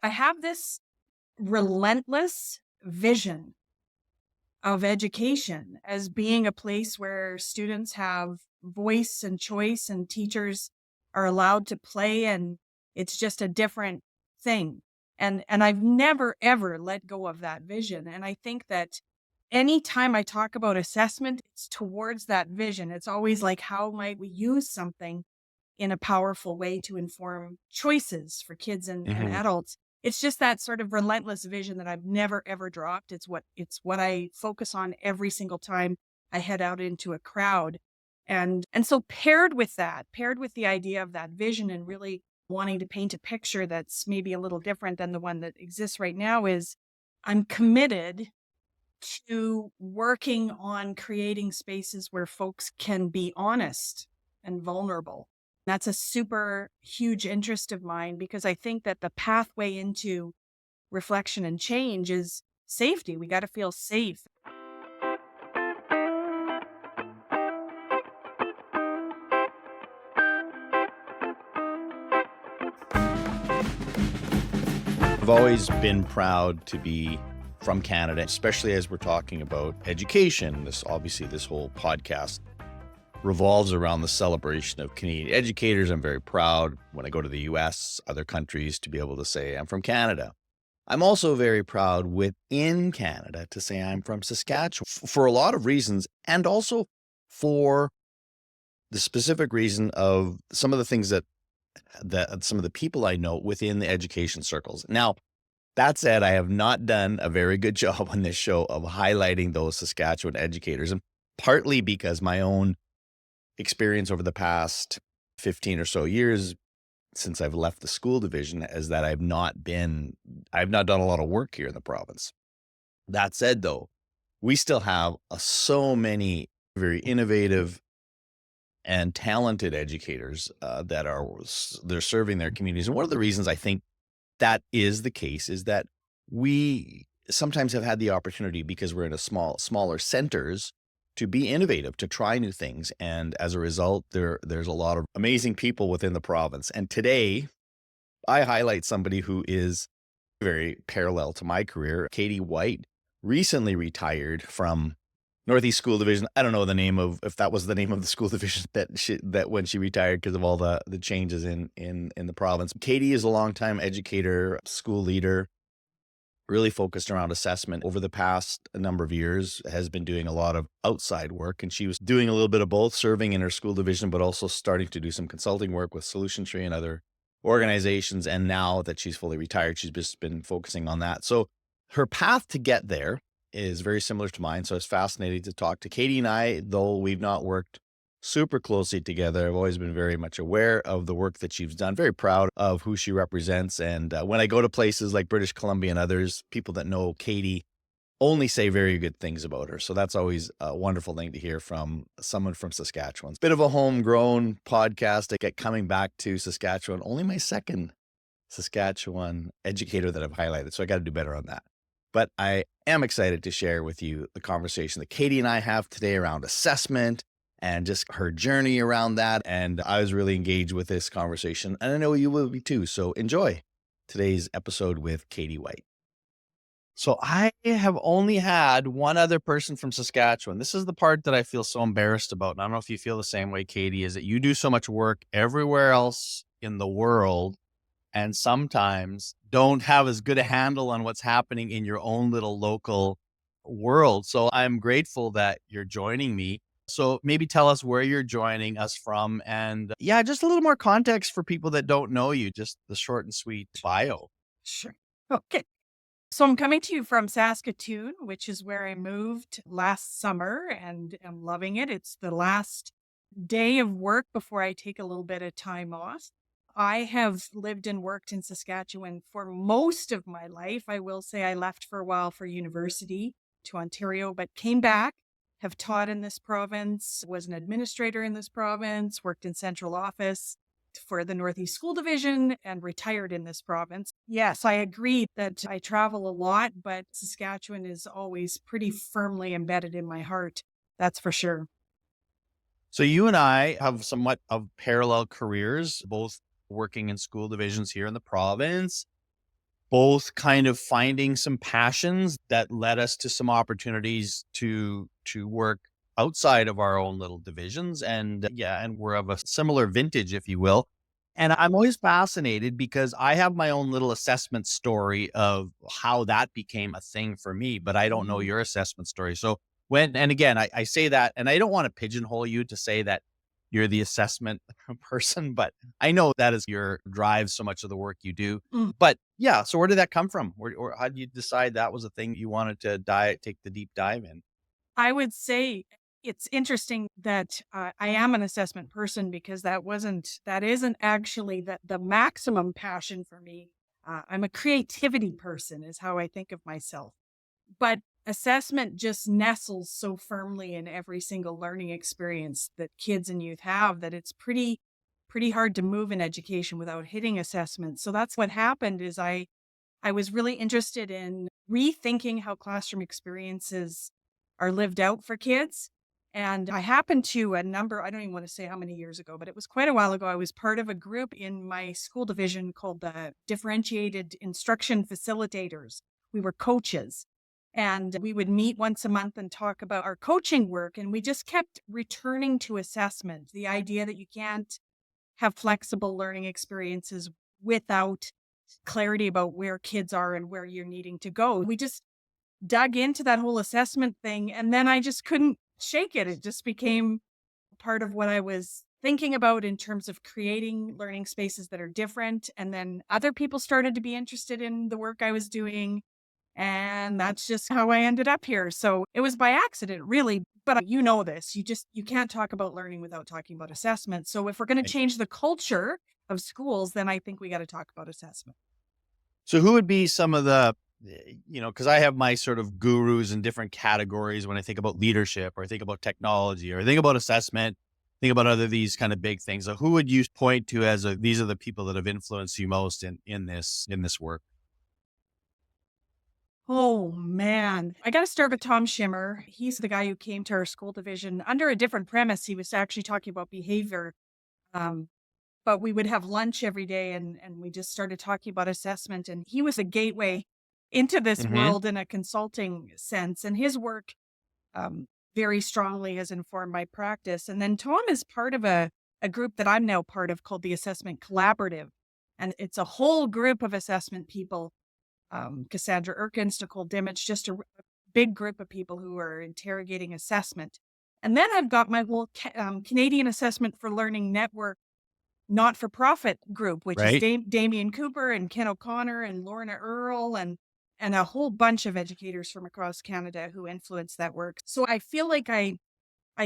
I have this relentless vision of education as being a place where students have voice and choice and teachers are allowed to play, and it's just a different thing. And I've never ever let go of that vision. And I think that anytime I talk about assessment, it's towards that vision. It's always like, how might we use something in a powerful way to inform choices for kids and Hmm. adults? It's just that sort of relentless vision that I've never ever dropped. It's what I focus on every single time I head out into a crowd. And so paired with the idea of that vision and really wanting to paint a picture that's maybe a little different than the one that exists right now, is I'm committed to working on creating spaces where folks can be honest and vulnerable. That's a super huge interest of mine because I think that the pathway into reflection and change is safety. We got to feel safe. I've always been proud to be from Canada, especially as we're talking about education. This whole podcast revolves around the celebration of Canadian educators. I'm very proud when I go to the US, other countries, to be able to say I'm from Canada. I'm also very proud within Canada to say I'm from Saskatchewan for a lot of reasons, and also for the specific reason of some of the things that some of the people I know within the education circles. Now, that said, I have not done a very good job on this show of highlighting those Saskatchewan educators, and partly because my own experience over the past 15 or so years since I've left the school division is that I've not done a lot of work here in the province. That said, though, we still have so many very innovative and talented educators they're serving their communities. And one of the reasons I think that is the case is that we sometimes have had the opportunity, because we're in smaller centers, to be innovative, to try new things. And as a result, there's a lot of amazing people within the province. And today I highlight somebody who is very parallel to my career. Katie White recently retired from Northeast School Division. I don't know if that was the name of the school division that when she retired because of all the changes in the province. Katie is a longtime educator, school leader, really focused around assessment over the past number of years, has been doing a lot of outside work. And she was doing a little bit of both, serving in her school division, but also starting to do some consulting work with Solution Tree and other organizations. And now that she's fully retired, she's just been focusing on that. So her path to get there is very similar to mine. So it's fascinating to talk to Katie. And I, though we've not worked super closely together, I've always been very much aware of the work that she's done, very proud of who she represents. And when I go to places like British Columbia and others, people that know Katie only say very good things about her. So that's always a wonderful thing to hear from someone from Saskatchewan. It's a bit of a homegrown podcast. I get coming back to Saskatchewan, only my second Saskatchewan educator that I've highlighted. So I got to do better on that. But I am excited to share with you the conversation that Katie and I have today around assessment and just her journey around that. And I was really engaged with this conversation, and I know you will be too. So enjoy today's episode with Katie White. So I have only had one other person from Saskatchewan. This is the part that I feel so embarrassed about. And I don't know if you feel the same way, Katie, is that you do so much work everywhere else in the world and sometimes don't have as good a handle on what's happening in your own little local world. So I'm grateful that you're joining me. So maybe tell us where you're joining us from, and yeah, just a little more context for people that don't know you, just the short and sweet bio. Sure. Okay. So I'm coming to you from Saskatoon, which is where I moved last summer and am loving it. It's the last day of work before I take a little bit of time off. I have lived and worked in Saskatchewan for most of my life. I will say I left for a while for university to Ontario, but came back, have taught in this province, was an administrator in this province, worked in central office for the Northeast School Division, and retired in this province. Yes, I agree that I travel a lot, but Saskatchewan is always pretty firmly embedded in my heart. That's for sure. So you and I have somewhat of parallel careers, both working in school divisions here in the province. both kind of finding some passions that led us to some opportunities to work outside of our own little divisions. And yeah, and we're of a similar vintage, if you will. And I'm always fascinated because I have my own little assessment story of how that became a thing for me, but I don't know Mhm. your assessment story. So and again, I say that, and I don't want to pigeonhole you to say that you're the assessment person, but I know that is your drive so much of the work you do. Mm. But yeah, so where did that come from? Where or how did you decide that was a thing you wanted to take the deep dive in? I would say it's interesting that I am an assessment person because that isn't actually the maximum passion for me. I'm a creativity person, is how I think of myself. But assessment just nestles so firmly in every single learning experience that kids and youth have that it's pretty hard to move in education without hitting assessment. So that's what happened is I was really interested in rethinking how classroom experiences are lived out for kids. And I happened to I don't even want to say how many years ago, but it was quite a while ago. I was part of a group in my school division called the Differentiated Instruction Facilitators. We were coaches and we would meet once a month and talk about our coaching work. And we just kept returning to assessment, the idea that you can't have flexible learning experiences without clarity about where kids are and where you're needing to go. We just dug into that whole assessment thing and then I just couldn't shake it. It just became part of what I was thinking about in terms of creating learning spaces that are different. And then other people started to be interested in the work I was doing. And that's just how I ended up here. So it was by accident, really. But you know this, you can't talk about learning without talking about assessment. So if we're going to Right. change the culture of schools, then I think we got to talk about assessment. So who would be some of the because I have my sort of gurus in different categories when I think about leadership or I think about technology or I think about assessment, think about other these kind of big things. So who would you point to as these are the people that have influenced you most in this work? Oh, man. I gotta start with Tom Schimmer. He's the guy who came to our school division under a different premise. He was actually talking about behavior, um, but we would have lunch every day and we just started talking about assessment, and he was a gateway into this Hmm. world in a consulting sense, and his work, um, very strongly has informed my practice, and then Tom is part of a group that I'm now part of called the Assessment Collaborative, and it's a whole group of assessment people, Cassandra Erkins, Nicole Dimich, just a big group of people who are interrogating assessment. And then I've got my whole Canadian Assessment for Learning Network not for profit group, which is Right. Damien Cooper and Ken O'Connor and Lorna Earle and a whole bunch of educators from across Canada who influence that work. So I feel like I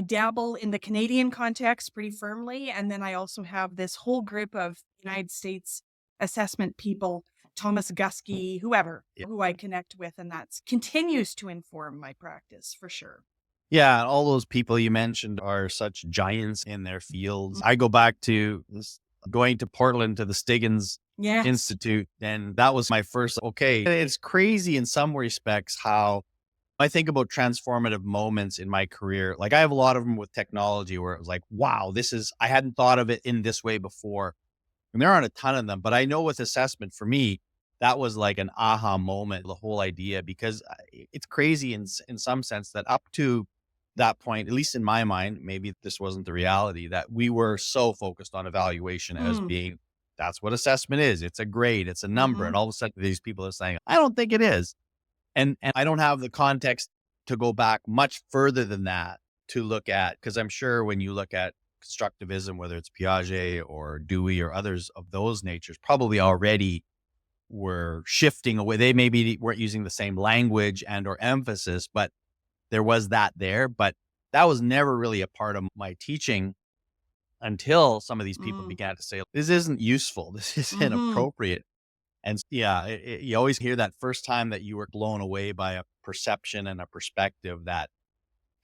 dabble in the Canadian context pretty firmly. And then I also have this whole group of United States assessment people, Thomas Gusky, whoever, Yeah. who I connect with. And that continues to inform my practice for sure. Yeah, all those people you mentioned are such giants in their fields. Mm. I go back to going to Portland to the Stiggins Yes. Institute, and that was my first. Okay, it's crazy in some respects how I think about transformative moments in my career. Like I have a lot of them with technology where it was like, wow, I hadn't thought of it in this way before. And there aren't a ton of them, but I know with assessment for me, that was like an aha moment, the whole idea, because it's crazy in some sense that up to that point, at least in my mind, maybe this wasn't the reality that we were so focused on evaluation as Mm. being that's what assessment is. It's a grade, it's a number. Hmm. And all of a sudden, these people are saying, I don't think it is. And I don't have the context to go back much further than that to look at because I'm sure when you look at constructivism, whether it's Piaget or Dewey or others of those natures, probably already were shifting away. They maybe weren't using the same language and or emphasis, but there was that there. But that was never really a part of my teaching until some of these people Mm. began to say, this isn't useful. This isn't Hmm. appropriate. And yeah, you always hear that first time that you were blown away by a perception and a perspective that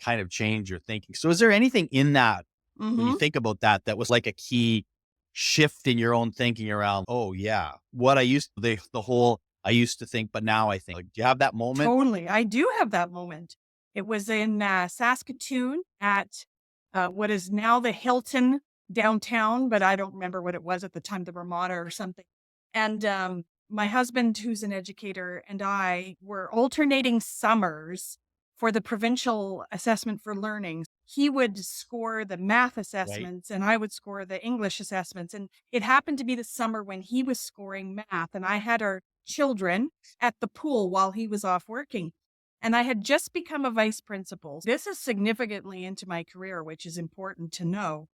kind of changed your thinking. So is there anything in that when you Hmm. think about that, that was like a key shift in your own thinking around, oh yeah, what I used the whole I used to think, but now I think. Like, do you have that moment? Totally. I do have that moment. It was in Saskatoon at what is now the Hilton downtown, but I don't remember what it was at the time, the Ramada or something. And my husband, who's an educator, and I were alternating summers for the provincial assessment for learning. He would score the math Right. assessments and I would score the English assessments. And it happened to be the summer when he was scoring math, and I had our children at the pool while he was off working. And I had just become a vice principal. This is significantly into my career, which is important to know.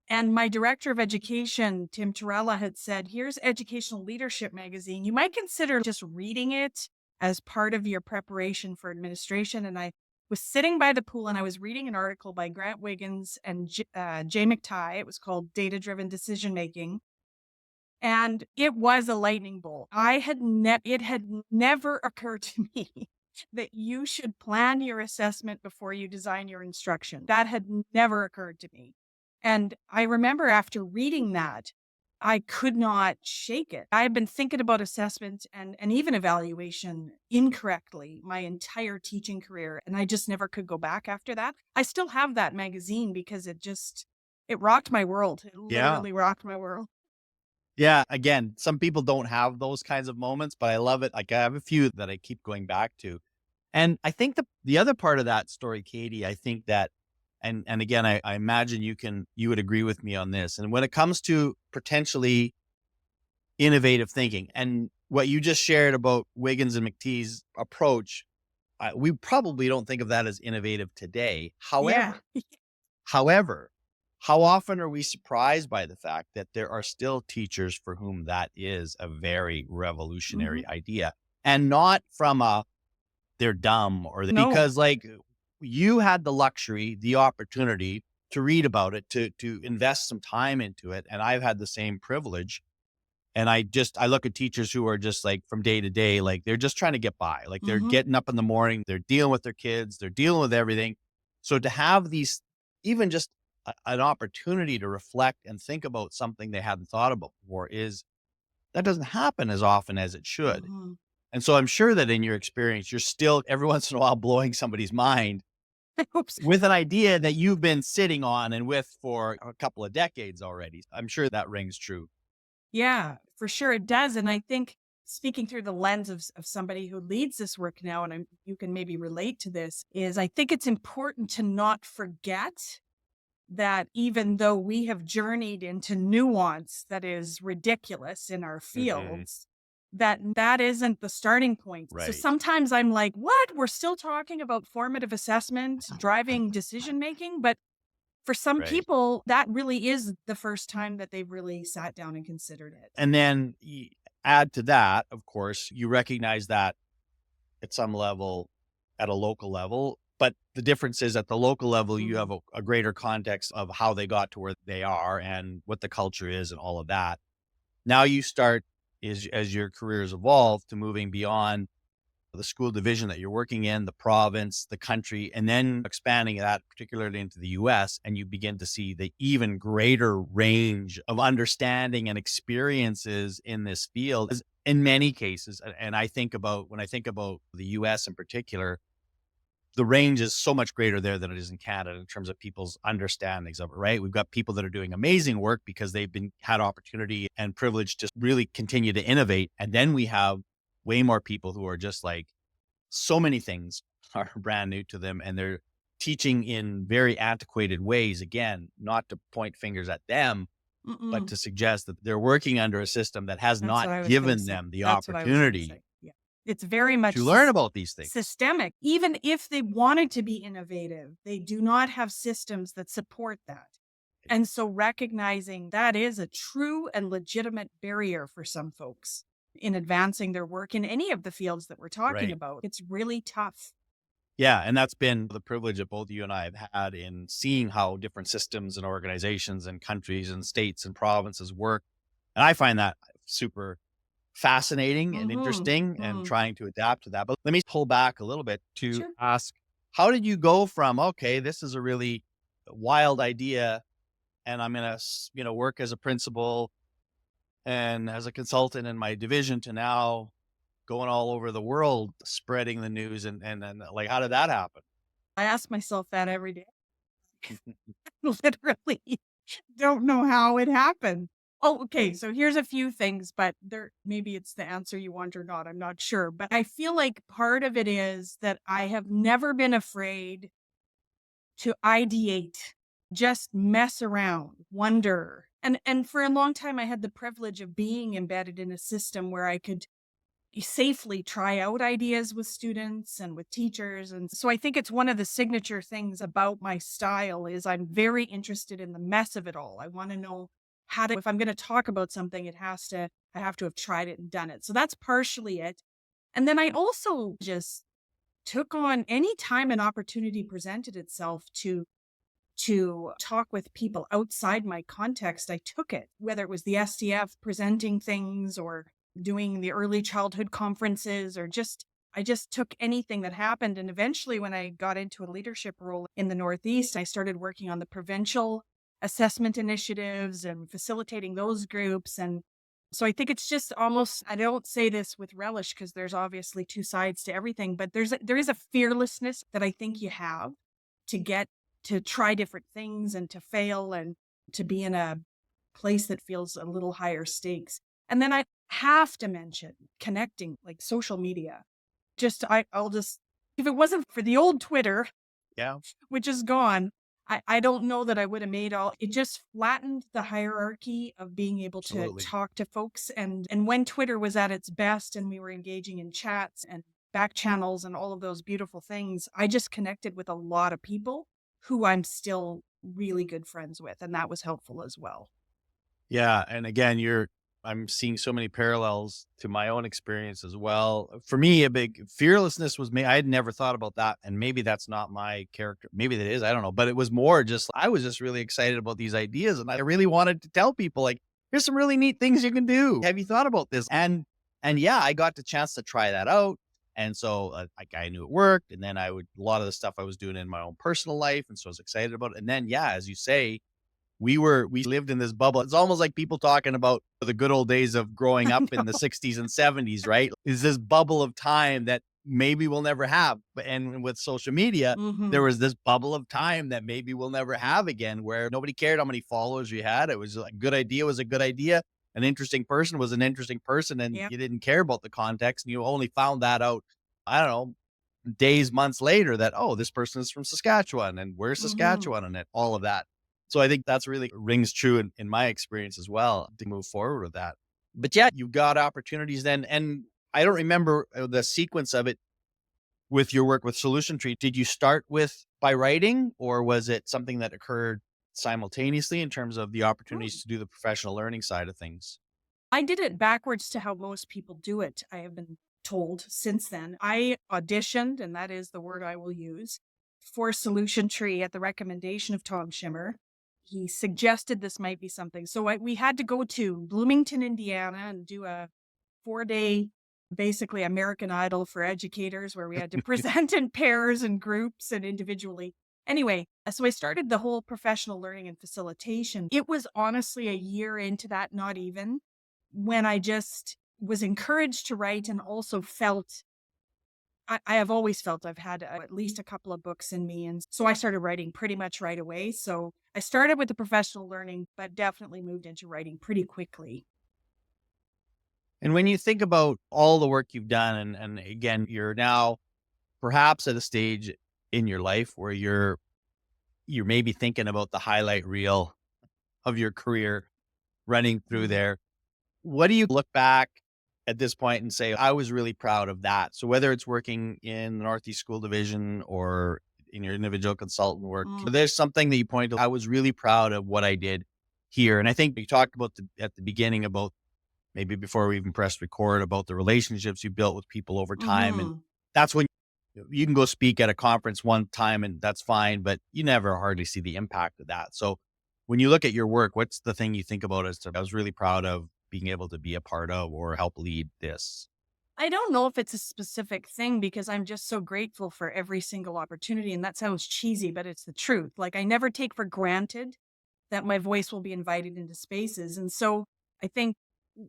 And my director of education, Tim Torella, had said, here's Educational Leadership Magazine. You might consider just reading it as part of your preparation for administration. And I was sitting by the pool and I was reading an article by Grant Wiggins and Jay McTighe. It was called Data Driven Decision Making. And it was a lightning bolt. It had never occurred to me that you should plan your assessment before you design your instruction. That had never occurred to me. And I remember after reading that, I could not shake it. I had been thinking about assessment and even evaluation incorrectly my entire teaching career. And I just never could go back after that. I still have that magazine because it rocked my world. It Yeah. literally rocked my world. Yeah. Again, some people don't have those kinds of moments, but I love it. Like I have a few that I keep going back to. And I think the other part of that story, Katie, I think that and again, I imagine you would agree with me on this. And when it comes to potentially innovative thinking and what you just shared about Wiggins and McTee's approach, we probably don't think of that as innovative today. Yeah. However, how often are we surprised by the fact that there are still teachers for whom that is a very Mhm. revolutionary idea, and not from a they're dumb or No. because like you had the luxury, the opportunity to read about it, to invest some time into it, and I've had the same privilege. And I look at teachers who are just like from day to day, like they're just trying to get by. Like they're Mhm. getting up in the morning, they're dealing with their kids, they're dealing with everything. So to have these, even just an opportunity to reflect and think about something they hadn't thought about before is that doesn't happen as often as it should. Mhm. And so I'm sure that in your experience, you're still every once in a while blowing somebody's mind I hope so. with an idea that you've been sitting on and with for a couple of decades already. I'm sure that rings true. Yeah, for sure it does. And I think speaking through the lens of somebody who leads this work now, and you can maybe relate to this, is I think it's important to not forget that even though we have journeyed into nuance that is ridiculous in our Hmm. fields, that isn't the starting point. So Right. sometimes I'm like, what? We're still talking about formative assessment, driving decision making, but for some Right. people, that really is the first time that they've really sat down and considered it. And then add to that, of course, you recognize that at some level, at a local level. But the difference is at the local level, you have Mhm. a greater context of how they got to where they are and what the culture is and all of that. Now you start as your careers evolve to moving beyond the school division that you're working in, the province, the country, and then expanding that particularly into the US. And you begin to see the even greater range of understanding and experiences in this field. In many cases, and I think about when I think about the US in particular, the range is so much greater there than it is in Canada in terms of people's understandings of it, right? We've got people that are doing amazing work because they've been had opportunity and privilege to really continue to innovate. And then we have way more people who are just like so many things are brand new to them and they're teaching in very antiquated ways. Again, not to point fingers at them, but Mm-mm. to suggest that they're working under a system that has That's not what I was gonna given say. them the That's what I was gonna opportunity say. Yeah. It's very much to learn about these things. systemic. Even if they wanted to be innovative, they do not have systems that support that. And so recognizing that is a true and legitimate barrier for some folks in advancing their work in any of the fields that we're talking Right. about. It's really tough. Yeah, and that's been the privilege that both you and I have had in seeing how different systems and organizations and countries and states and provinces work. And I find that super fascinating and Mhm. interesting and Mm. trying to adapt to that. But let me pull back a little bit to Sure. ask, how did you go from, okay, this is a really wild idea and I'm going to, work as a principal and as a consultant in my division to now going all over the world spreading the news and like how did that happen? I ask myself that every day. Literally don't know how it happened. Oh, okay. So here's a few things, but there maybe it's the answer you want or not. I'm not sure. But I feel like part of it is that I have never been afraid to ideate, just mess around, wonder. And for a long time I had the privilege of being embedded in a system where I could safely try out ideas with students and with teachers. And so I think it's one of the signature things about my style is I'm very interested in the mess of it all. I want to know how to, if I'm going to talk about something, I have to have tried it and done it. So that's partially it. And then I also just took on any time an opportunity presented itself to talk with people outside my context, I took it, whether it was the SDF presenting things or doing the early childhood conferences or just I just took anything that happened. And eventually, when I got into a leadership role in the Northeast, I started working on the provincial assessment initiatives and facilitating those groups. And so I think it's just almost, I don't say this with relish because there's obviously two sides to everything, but there is a fearlessness that I think you have to get to try different things and to fail and to be in a place that feels a little higher stakes. And then I have to mention connecting, like social media. I'll just, if it wasn't for the old Twitter, Yeah, which is gone, I don't know that I would have made all it just flattened the hierarchy of being able to absolutely. talk to folks. And when Twitter was at its best and we were engaging in chats and back channels and all of those beautiful things, I just connected with a lot of people who I'm still really good friends with. And that was helpful as well. Yeah, and again, I'm seeing so many parallels to my own experience as well. For me, a big fearlessness was me. I had never thought about that, and maybe that's not my character. Maybe that is, I don't know, but it was more just I was just really excited about these ideas and I really wanted to tell people like here's some really neat things you can do. Have you thought about this? And yeah, I got the chance to try that out. And so like I knew it worked and then I would a lot of the stuff I was doing in my own personal life and so I was excited about it. And then yeah, as you say, we lived in this bubble. It's almost like people talking about the good old days of growing I up in the know. 60s and 70s, right? Is this bubble of time that maybe we'll never have. And with social media, there Hmm. was this bubble of time that maybe we'll never have again where nobody cared how many followers you had. It was a good idea was a good idea. An interesting person was an interesting person and Yeah. you didn't care about the context and you only found that out, I don't know, days, months later that, oh, this person is from Saskatchewan and where's Hmm. Saskatchewan and it, all of that. So I think that's really rings true in my experience as well to move forward with that. But yeah, you got opportunities then. And I don't remember the sequence of it with your work with Solution Tree. Did you start with by writing or was it something that occurred simultaneously in terms of the opportunities to do the professional learning side of things? I did it backwards to how most people do it, I have been told since then. I auditioned, and that is the word I will use, for Solution Tree at the recommendation of Tom Schimmer. He suggested this might be something. So we had to go to Bloomington, Indiana, and do a 4-day, basically American Idol for educators, where we had to present in pairs and groups and individually. Anyway, so I started the whole professional learning and facilitation. It was honestly a year into that, not even, when I just was encouraged to write and also felt I have always felt I've had at least a couple of books in me. And so I started writing pretty much right away. So I started with the professional learning, but definitely moved into writing pretty quickly. And when you think about all the work you've done, and again, you're now perhaps at a stage in your life where you're maybe thinking about the highlight reel of your career running through Mhm. there. What do you look back at this point and say, I was really proud of that? So whether it's working in the Northeast School Division or in your individual consultant work, Mm. there's something that you point to, I was really proud of what I did here. And I think you talked about at the beginning about maybe before we even pressed record about the relationships you built with people over time. And Mhm. that's when you can go speak at a conference one time and that's fine, but you never hardly see the impact of that. So when you look at your work, what's the thing you think about as to, I was really proud of being able to be a part of or help lead this? I don't know if it's a specific thing because I'm just so grateful for every single opportunity. And that sounds cheesy, but it's the truth. Like I never take for granted that my voice will be invited into spaces. And so I think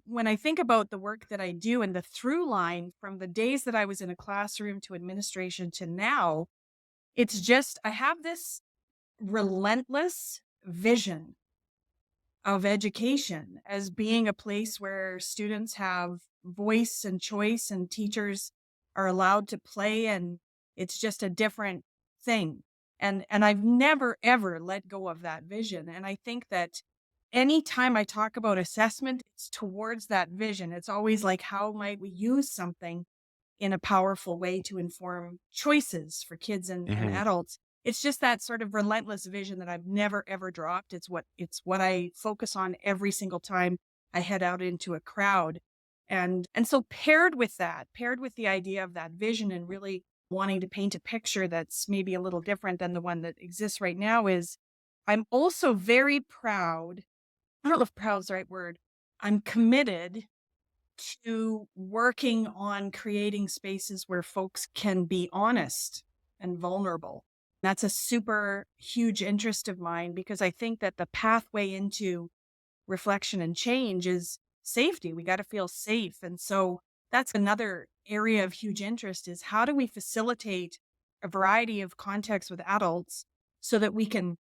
when I think about the work that I do and the through line from the days that I was in a classroom to administration to now, it's just I have this relentless vision of education as being a place where students have voice and choice and teachers are allowed to play, and it's just a different thing. And I've never ever let go of that vision. And I think that anytime I talk about assessment, it's towards that vision. It's always like, how might we use something in a powerful way to inform choices for kids and Hmm. adults? It's just that sort of relentless vision that I've never ever dropped. It's what I focus on every single time I head out into a crowd. And so paired with that, paired with the idea of that vision and really wanting to paint a picture that's maybe a little different than the one that exists right now, is I'm also very proud. I don't know if proud is the right word. I'm committed to working on creating spaces where folks can be honest and vulnerable. That's a super huge interest of mine because I think that the pathway into reflection and change is safety. We got to feel safe. And so that's another area of huge interest, is how do we facilitate a variety of contexts with adults so that we can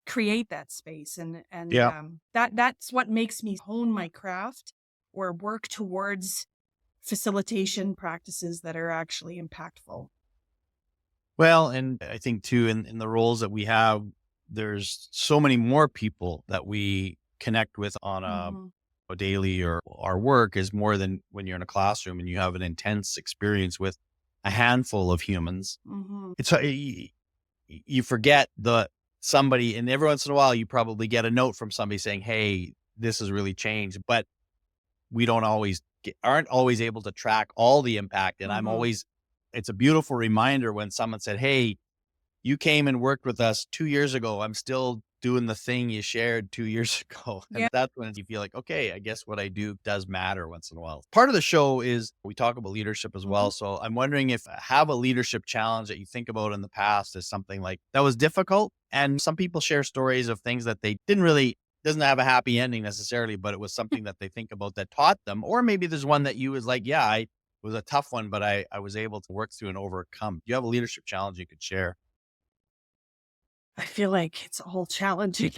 create that space, and Yeah. that's what makes me hone my craft or work towards facilitation practices that are actually impactful. Well, and I think too, in the roles that we have, there's so many more people that we connect with on Mhm. a daily, or our work is more than when you're in a classroom and you have an intense experience with a handful of humans. Mhm. It's you forget the somebody, and every once in a while you probably get a note from somebody saying, "Hey, this has really changed," but we don't always aren't always able to track all the impact. And I'm Mhm. always, it's a beautiful reminder when someone said, "Hey, you came and worked with us 2 years ago. I'm still doing the thing you shared 2 years ago." And Yeah. that's when you feel like, okay, I guess what I do does matter once in a while. Part of the show is we talk about leadership as Mhm. well. So I'm wondering if have a leadership challenge that you think about in the past as something like that was difficult. And some people share stories of things that they didn't really, doesn't have a happy ending necessarily, but it was something that they think about that taught them. Or maybe there's one that you was like, yeah, I was a tough one, but I was able to work through and overcome. Do you have a leadership challenge you could share? I feel like it's all challenging.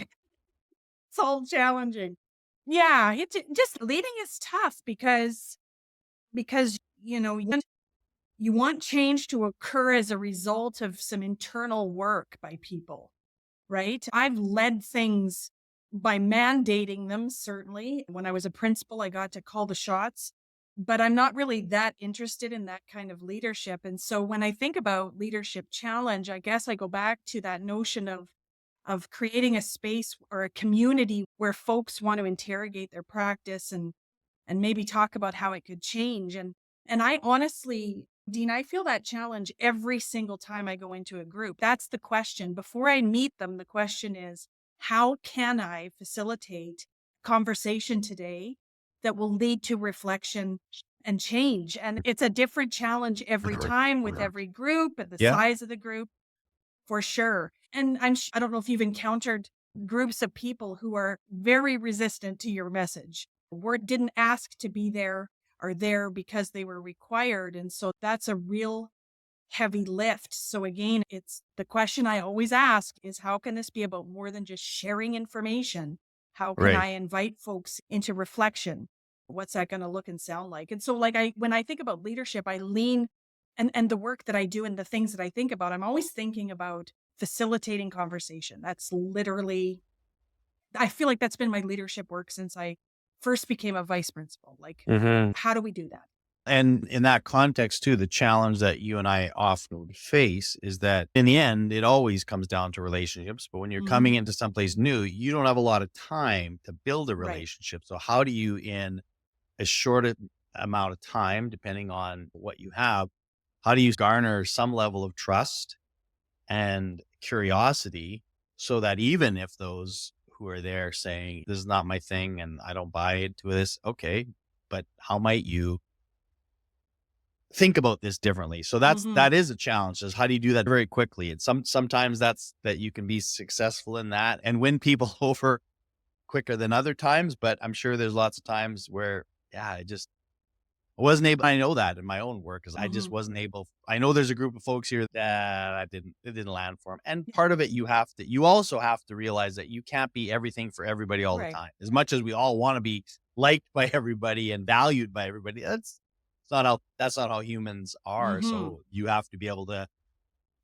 It's all challenging. Yeah, just leading is tough because you want change to occur as a result of some internal work by people. Right? I've led things by mandating them, certainly. When I was a principal, I got to call the shots, but I'm not really that interested in that kind of leadership. And so when I think about leadership challenge, I guess I go back to that notion of creating a space or a community where folks want to interrogate their practice and maybe talk about how it could change. And I honestly, Dean, I feel that challenge every single time I go into a group. That's the question. Before I meet them, the question is, how can I facilitate conversation today that will lead to reflection and change? And it's a different challenge every time with every group and the Yeah. size of the group. For sure. And I don't know if you've encountered groups of people who are very resistant to your message. Didn't ask to be there, or there because they were required. And so that's a real heavy lift. So again, it's the question I always ask is, how can this be about more than just sharing information? How can Right. I invite folks into reflection? What's that going to look and sound like? And so like when I think about leadership, I lean and the work that I do and the things that I think about, I'm always thinking about facilitating conversation. That's literally, I feel like that's been my leadership work since I first became a vice principal. Like, Mhm. how do we do that? And in that context too, the challenge that you and I often face is that in the end, it always comes down to relationships. But when you're Hmm. coming into someplace new, you don't have a lot of time to build a Right. relationship. So how do you, in a amount of time, depending on what you have, how do you garner some level of trust and curiosity so that even if those who are there saying, this is not my thing and I don't buy into this, okay, but how might you think about this differently? So Hmm. that is a challenge, is how do you do that very quickly? And sometimes that's that you can be successful in that and win people over quicker than other times, but I'm sure there's lots of times where, yeah, it just I wasn't able, I know that in my own work, because I just Mhm. wasn't able. I know there's a group of folks here that it didn't land for them. And part of it, you also have to realize that you can't be everything for everybody all the Right. time. As much as we all want to be liked by everybody and valued by everybody, that's not how humans are. Mhm. So you have to be able to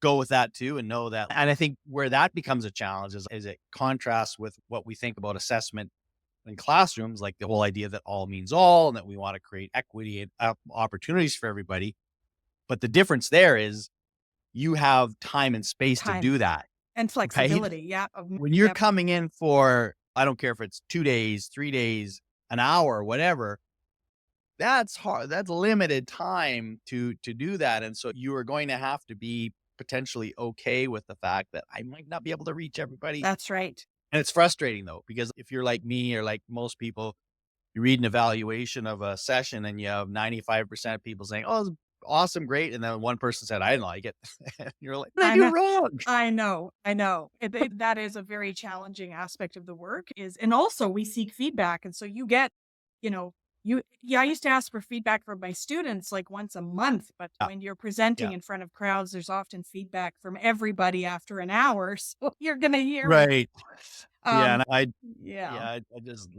go with that too and know that. And I think where that becomes a challenge is it contrasts with what we think about assessment in classrooms, like the whole idea that all means all and that we want to create equity and opportunities for everybody. But the difference there is you have time and space to Time do that, and right? flexibility. Yeah. When you're Yep. coming in for, I don't care if it's 2 days, 3 days, an hour, whatever, that's hard. That's limited time to do that. And so you are going to have to be potentially okay with the fact that I might not be able to reach everybody. That's right. And it's frustrating though, because if you're like me or like most people, you read an evaluation of a session and you have 95% of people saying, "Oh, it's awesome, great." And then one person said, "I didn't like it." And you're like, "What did I I do know. wrong?" I know. I know. That is a very challenging aspect of the work is, and also we seek feedback. And so you get, you know, I used to ask for feedback from my students like once a month, but Yeah. when you're presenting Yeah. in front of crowds, there's often feedback from everybody after an hour. So you're going to hear it. Right. Yeah. Um, And yeah. I just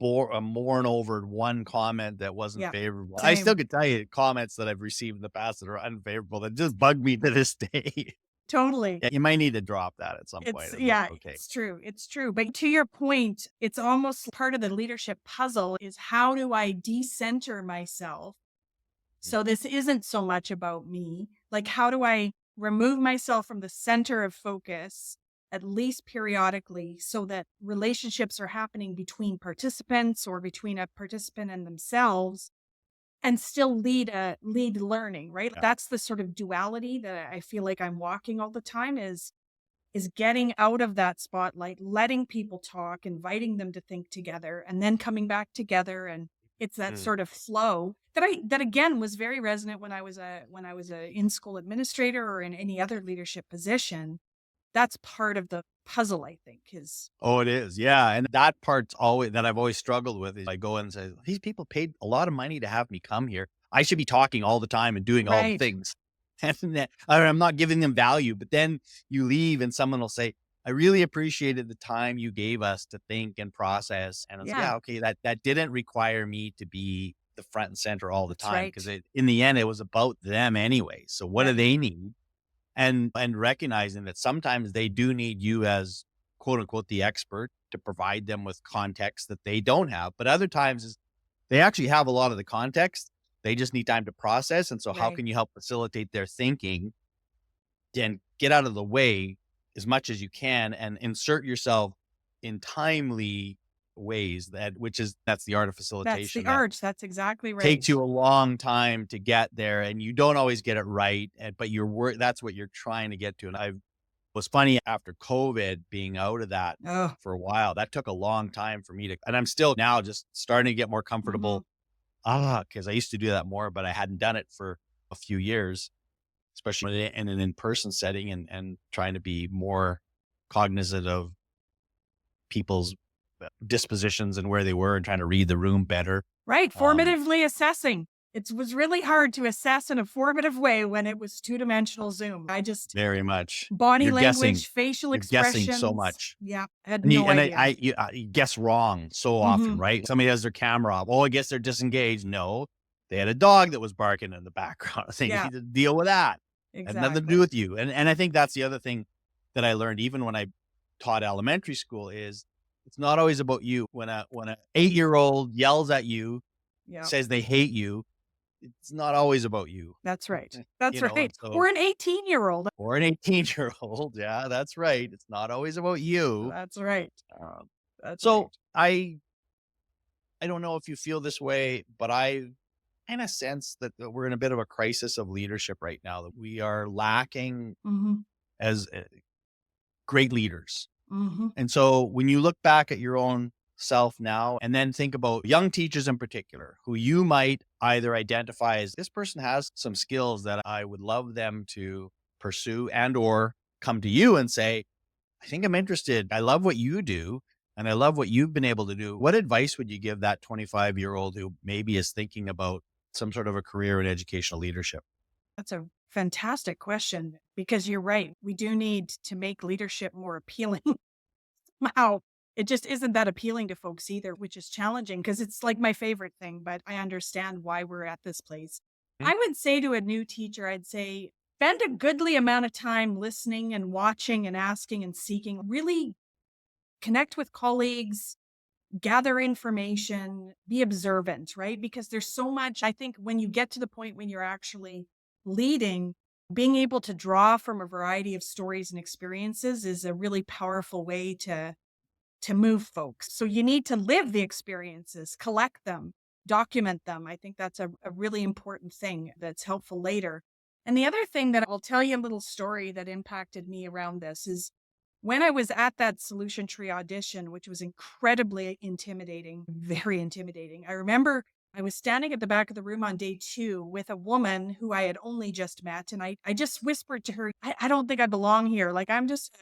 mourn over one comment that wasn't Yeah. favorable. I still Same. could tell you comments that I've received in the past that are unfavorable that just bug me to this day. Totally. Yeah, you might need to drop that at some point, It's and that's yeah, okay. it's true, it's true, but to your point, it's almost part of the leadership puzzle is how do I decenter myself Mm, so this isn't so much about me? Like, how do I remove myself from the center of focus, at least periodically, so that relationships are happening between participants or between a participant and themselves and still lead learning, right? yeah. That's the sort of duality that I feel like I'm walking all the time is getting out of that spotlight, letting people talk, inviting them to think together, and then coming back together. And it's that Mm. sort of flow that again was very resonant when I was a in school administrator or in any other leadership position. That's part of the puzzle, I think, is Oh, it is, yeah, and that part's always that I've always struggled with is I go in and say, "These people paid a lot of money to have me come here. I should be talking all the time and doing all the right. things." And that or I'm not giving them value, but then you leave and someone will say, "I really appreciated the time you gave us to think and process." And it's, Yeah, yeah, okay, that didn't require me to be the front and center all the that's time because right. in the end, it was about them anyway. So what do Right. they need? And recognizing that sometimes they do need you as quote unquote the expert to provide them with context that they don't have. But other times is they actually have a lot of the context. They just need time to process. And so how Right. can you help facilitate their thinking and get out of the way as much as you can and insert yourself in timely ways that's the art of That's the facilitation that urge. That's exactly takes right. you a long time to get there and you don't always get it right. But that's what you're trying to get to. And I was funny after COVID being out of that Oh, for a while, that took a long time for me to, and I'm still now just starting to get more mhm. comfortable. Cause I used to do that more, but I hadn't done it for a few years, especially in an in-person setting and trying to be more cognizant of people's dispositions and where they were and trying to read the room better. Right, Um, formatively assessing. It was really hard to assess in a formative way when it was two-dimensional Zoom. I just Very much. body You're guessing. language, facial You're guessing so expressions. much. Yeah, I had And no idea. you guess wrong so often, Mhm. right? Somebody has their camera off. "Oh, I guess they're disengaged." No, they had a dog that was barking in the background. So you Yeah, need to deal with that. Had nothing to do exactly. with you. And I think that's the other thing that I learned even when I taught elementary school is it's not always about you. When a 8-year-old yells at you, Yeah, says they hate you, it's not always about you. that's right. That's And right. so Or an 18-year-old. or an 18-year-old. Yeah, that's right. It's not always about you. That's right. Um, That's so right. I don't know if you feel this way, but I kind of sense that we're in a bit of a crisis of leadership right now, that we are lacking Mhm, as great leaders. mhm. And so when you look back at your own self now and then think about young teachers in particular who you might either identify as this person has some skills that I would love them to pursue and or come to you and say, I think I'm interested. I love what you do. And I love what you've been able to do. What advice would you give that 25-year-old who maybe is thinking about some sort of a career in educational leadership? That's a fantastic question because you're right. We do need to make leadership more appealing. Wow. It just isn't that appealing to folks either, which is challenging because it's like my favorite thing, but I understand why we're at this place. Hmm? I would say to a new teacher, I'd say, spend a goodly amount of time listening and watching and asking and seeking. Really connect with colleagues, gather information, be observant, right? Because there's so much, I think, when you get to the point when you're actually leading, being able to draw from a variety of stories and experiences is a really powerful way to move folks. So you need to live the experiences, collect them, document them. I think that's a really important thing that's helpful later. And the other thing that I'll tell you a little story that impacted me around this is when I was at that solution tree audition, which was incredibly intimidating, very intimidating. I remember I was standing at the back of the room on day 2 with a woman who I had only just met. And I just whispered to her, I don't think I belong here. Like, I'm just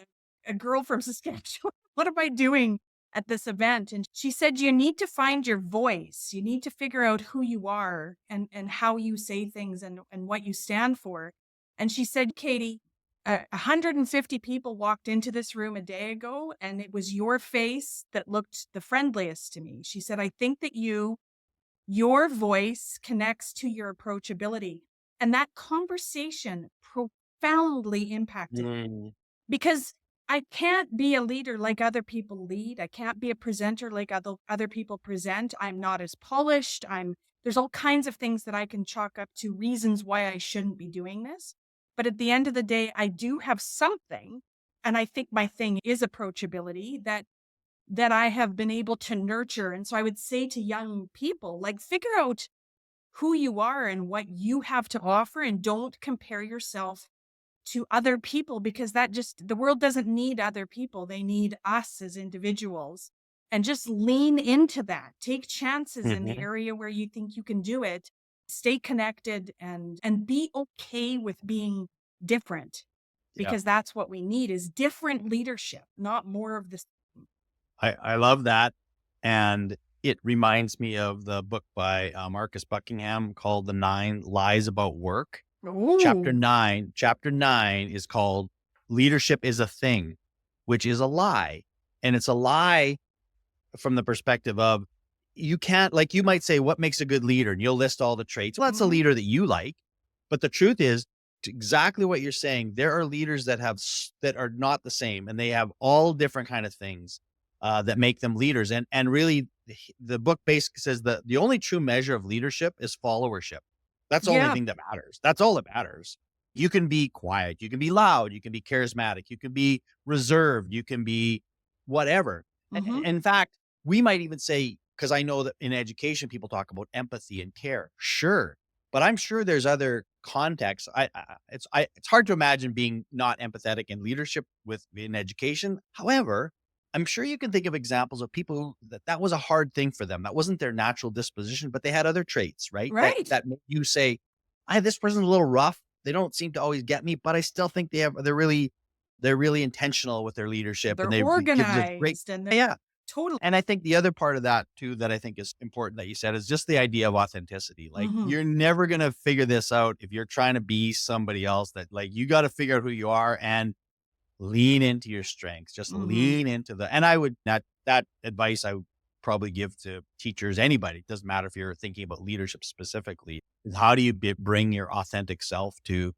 a girl from Saskatchewan. What am I doing at this event? And she said, you need to find your voice. You need to figure out who you are and how you say things and what you stand for. And she said, Katie, 150 people walked into this room a day ago, and it was your face that looked the friendliest to me. She said, I think that your voice connects to your approachability. And that conversation profoundly impacted me Mm, because I can't be a leader like other people lead. I can't be a presenter like other people present. I'm not as polished. There's all kinds of things that I can chalk up to reasons why I shouldn't be doing this. But at the end of the day, I do have something. And I think my thing is approachability that I have been able to nurture. And so I would say to young people, like, figure out who you are and what you have to offer and don't compare yourself to other people because the world doesn't need other people. They need us as individuals. And just lean into that. Take chances in the mhm. area where you think you can do it. Stay connected and be okay with being different Yeah. because that's what we need is different leadership, not more of this. I love that. And it reminds me of the book by Marcus Buckingham called The Nine Lies About Work. Chapter Ooh. 9, chapter 9 is called Leadership is a Thing, which is a lie. And it's a lie from the perspective of you can't, like, you might say, what makes a good leader? And you'll list all the traits. Well, that's a Mhm. leader that you like. But the truth is, exactly what you're saying, there are leaders that that are not the same, and they have all different kind of things that make them leaders. And really, the book basically says that the only true measure of leadership is followership. That's the only Yeah. thing that matters. That's all that matters. You can be quiet, you can be loud, you can be charismatic, you can be reserved, you can be whatever. Mhm. And in fact, we might even say, because I know that in education, people talk about empathy and care. Sure. But I'm sure there's other contexts. It's hard to imagine being not empathetic in leadership in education. However, I'm sure you can think of examples of people that was a hard thing for them. That wasn't their natural disposition, but they had other traits, right? That Right. that make you say, "I this person's a little rough. They don't seem to always get me, but I still think they're really intentional with their leadership, and They're they give us great." organized and they're Yeah, totally. and I think the other part of that too that I think is important that you said is just the idea of authenticity. Like, Mhm. you're never gonna figure this out if you're trying to be somebody else. That, like, you got to figure out who you are and lean into your strengths. Just Mhm. lean into and I would that advice I would probably give to teachers, anybody. It doesn't matter if you're thinking about leadership specifically. Is how do you bring your authentic self to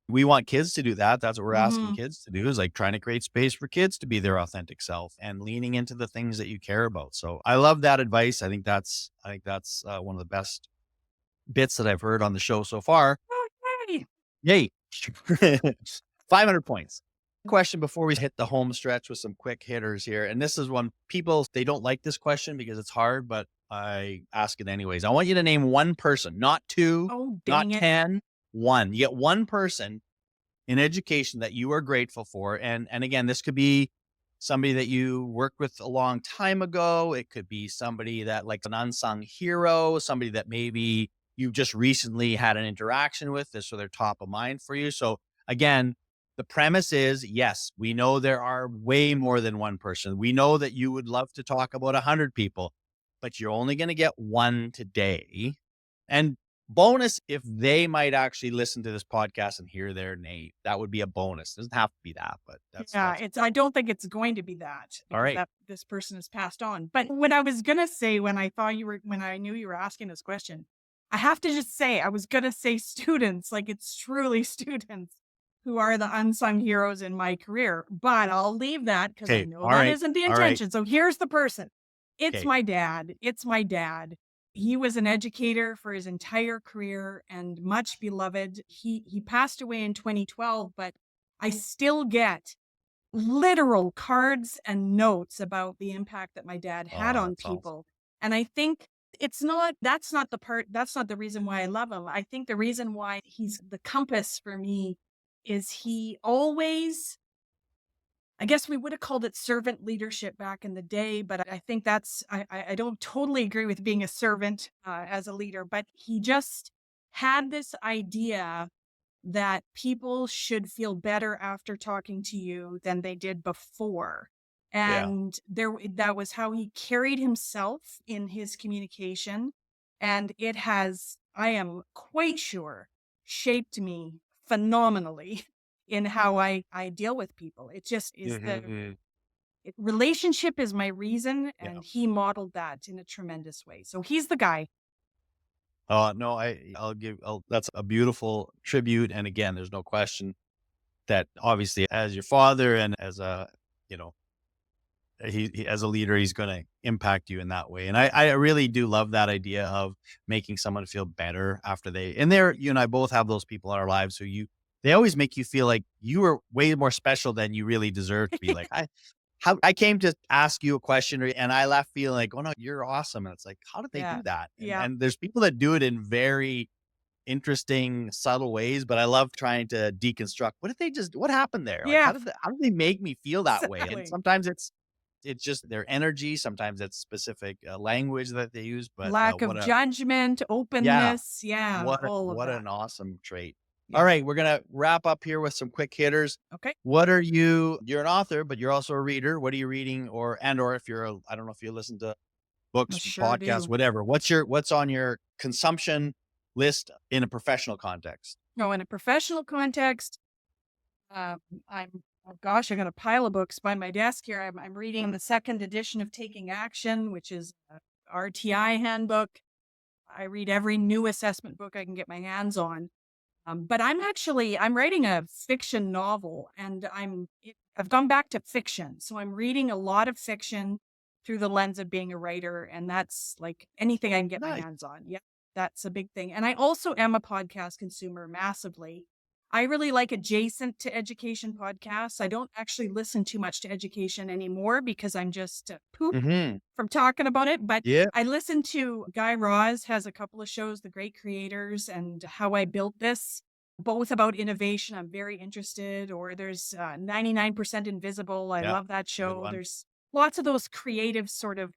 we want kids to do that. That's what we're asking Mhm. kids to do, is like trying to create space for kids to be their authentic self and leaning into the things that you care about. So I love that advice. I think that's one of the best bits that I've heard on the show so far. Okay. Yay. 500 points. Question before we hit the home stretch with some quick hitters here. And this is one people, they don't like this question because it's hard, but I ask it anyways. I want you to name one person, not two, Oh, not dang it. 10, one. You get one person in education that you are grateful for. And again, this could be somebody that you worked with a long time ago. It could be somebody that, like, an unsung hero, somebody that maybe you've just recently had an interaction with this, so they're top of mind for you. So again, The premise is, yes, we know there are way more than one person. We know that you would love to talk about 100 people, but you're only going to get one today. And bonus, if they might actually listen to this podcast and hear their name, that would be a bonus. It doesn't have to be that, but Yeah, that's I don't think it's going to be that all because right. that this person has passed on. But what I was gonna say when I knew you were asking this question, I have to just say, I was gonna say students, like it's truly students who are the unsung heroes in my career. But I'll leave that because I Okay. know All that right. isn't the All right. intention. So here's the person. It's Okay. my dad. It's my dad. He was an educator for his entire career and much beloved. He passed away in 2012, but I still get literal cards and notes about the impact that my dad had Oh, on that's awesome. people. And I think that's not the reason why I love him. I think the reason why he's the compass for me is he always, I guess we would have called it servant leadership back in the day, but I think I don't totally agree with being a servant as a leader, but he just had this idea that people should feel better after talking to you than they did before. Yeah. And that was how he carried himself in his communication. And it has, I am quite sure, shaped me phenomenally in how I deal with people. It just is Mhm. relationship is my reason. Yeah. And he modeled that in a tremendous way. So he's the guy. No, that's a beautiful tribute. And again, there's no question that obviously as your father and as a, you know, he as a leader, he's going to impact you in that way. And I really do love that idea of making someone feel better after and you and I both have those people in our lives who they always make you feel like you are way more special than you really deserve to be. Like, I came to ask you a question and I left feeling like, oh no, you're awesome. And it's like, how did they Yeah. do that? Yeah. And there's people that do it in very interesting, subtle ways, but I love trying to deconstruct. What happened there? Like, Yeah. how did they make me feel that way? And Exactly. sometimes it's just their energy. Sometimes it's specific language that they use, but Lack of judgment, yeah, openness. Yeah. All of what that. an awesome trait. All Yeah. right. We're going to wrap up here with some quick hitters. Okay. You're an author, but you're also a reader. What are you reading or if I don't know if you listen to I books, sure podcasts, do. whatever. What's on your consumption list in a professional context? No, in a professional context, um, oh gosh, I got a pile of books by my desk here. I'm reading the second edition of Taking Action, which is a RTI handbook. I read every new assessment book I can get my hands on. But I'm writing a fiction novel, and I've gone back to fiction. So I'm reading a lot of fiction through the lens of being a writer, and that's like anything I can get my Nice. hands on. Yeah, that's a big thing. And I also am a podcast consumer massively. I really like adjacent to education podcasts. I don't actually listen too much to education anymore because I'm just poop Mhm. from talking about it. But Yeah. I listen to Guy Raz has a couple of shows, The Great Creators and How I Built This, both about innovation. I'm very interested. Or there's 99% Invisible. I Yeah. love that Good show. one. There's lots of those creative sort of,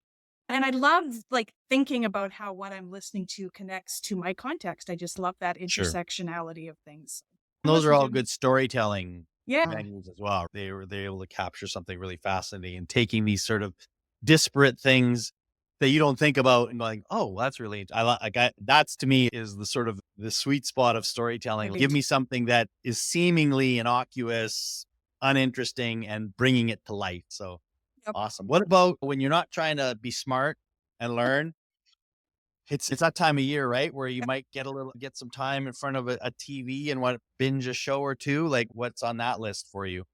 and I love like thinking about how what I'm listening to connects to my context. I just love that Sure. intersectionality of things. I Those are listen all to, good storytelling yeah, venues as well. They're able to capture something really fascinating and taking these sort of disparate things that you don't think about and going, "Oh, well, that's really that's to me is the sort of the sweet spot of storytelling. Give agreed. me something that is seemingly innocuous, uninteresting, and bringing it to life." So Yep. awesome. What about when you're not trying to be smart and learn? It's that time of year, right? Where you might get some time in front of a TV and binge a show or two. Like, what's on that list for you?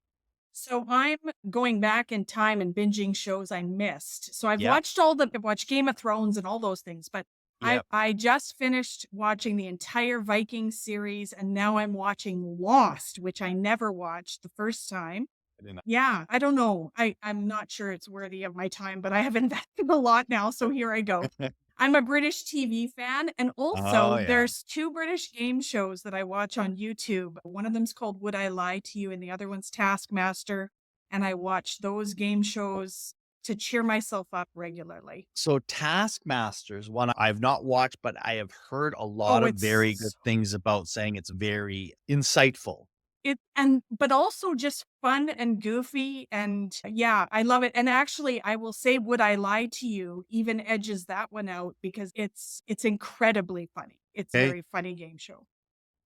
So I'm going back in time and binging shows I missed. So Yep. I've watched Game of Thrones and all those things, but Yep. I just finished watching the entire Viking series and now I'm watching Lost, which I never watched the first time. I didn't Yeah, I don't know. I'm not sure it's worthy of my time, but I have invested a lot now, so here I go. know. I'm a British TV fan, and Oh, also yeah. there's two British game shows that I watch on YouTube. One of them's called Would I Lie to You, and the other one's Taskmaster. And I watch those game shows to cheer myself up regularly. So Taskmaster's one I've not watched, but I have heard a lot Oh, of it's very good things about saying it's very insightful. but also just fun and goofy, and yeah, I love it. And actually, I will say, Would I Lie to You even edges that one out because it's incredibly funny. It's a Okay. very funny game show.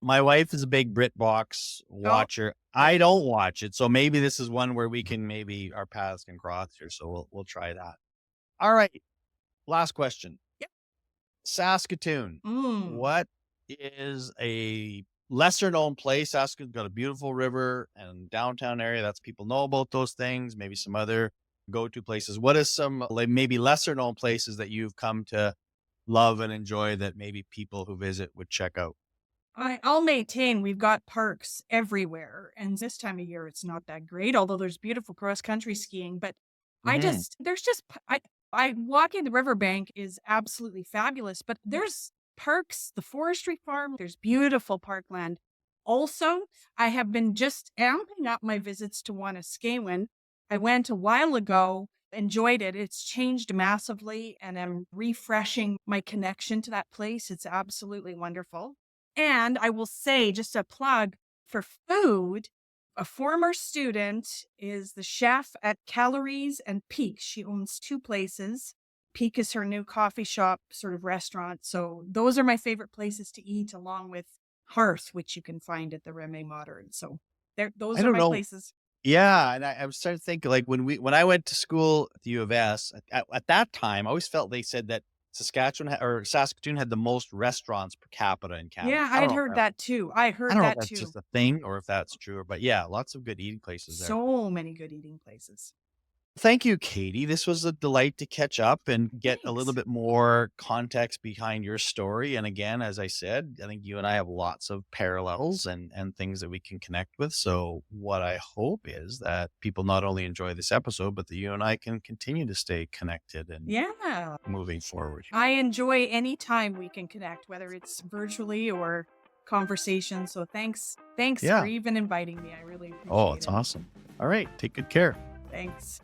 My wife is a big BritBox Oh, watcher. there I you don't go. watch it, so maybe this is one where maybe our paths can cross here. So we'll try that. All right. Last question. Yep. Saskatoon. Mm. What is a lesser known place? Saskatoon's got a beautiful river and downtown area. That's people know about those things. Maybe some other go to places. What is some like maybe lesser known places that you've come to love and enjoy that maybe people who visit would check out? I'll maintain we've got parks everywhere, and this time of year it's not that great, although there's beautiful cross country skiing. But Hmm. there's just I walking the riverbank is absolutely fabulous, but there's parks, the forestry farm, there's beautiful parkland. Also, I have been just amping up my visits to Saskatchewan. I went a while ago, enjoyed it. It's changed massively, and I'm refreshing my connection to that place. It's absolutely wonderful. And I will say, just a plug for food, a former student is the chef at Calories and Peak. She owns two places. Peak is her new coffee shop sort of restaurant. So those are my favorite places to eat, along with Hearth, which you can find at the Reme Modern. So I those are don't my know. places. Yeah, and I was trying to think like when I went to school at the U of S at that time, I always felt they said that Saskatoon had the most restaurants per capita in Canada. Yeah, I had heard that too. I I heard don't know if that that's too. just a thing or if that's true, but yeah, lots of good eating places there. So many good eating places. Thank you, Katie. This was a delight to catch up and get a little Thanks. bit more context behind your story. And again, as I said, I think you and I have lots of parallels and things that we can connect with. So what I hope is that people not only enjoy this episode, but that you and I can continue to stay connected and Yeah. moving forward. I enjoy any time we can connect, whether it's virtually or conversation. So thanks for Yeah. even inviting me. I really Oh, appreciate it's it. awesome. All right. Take good care. Thanks.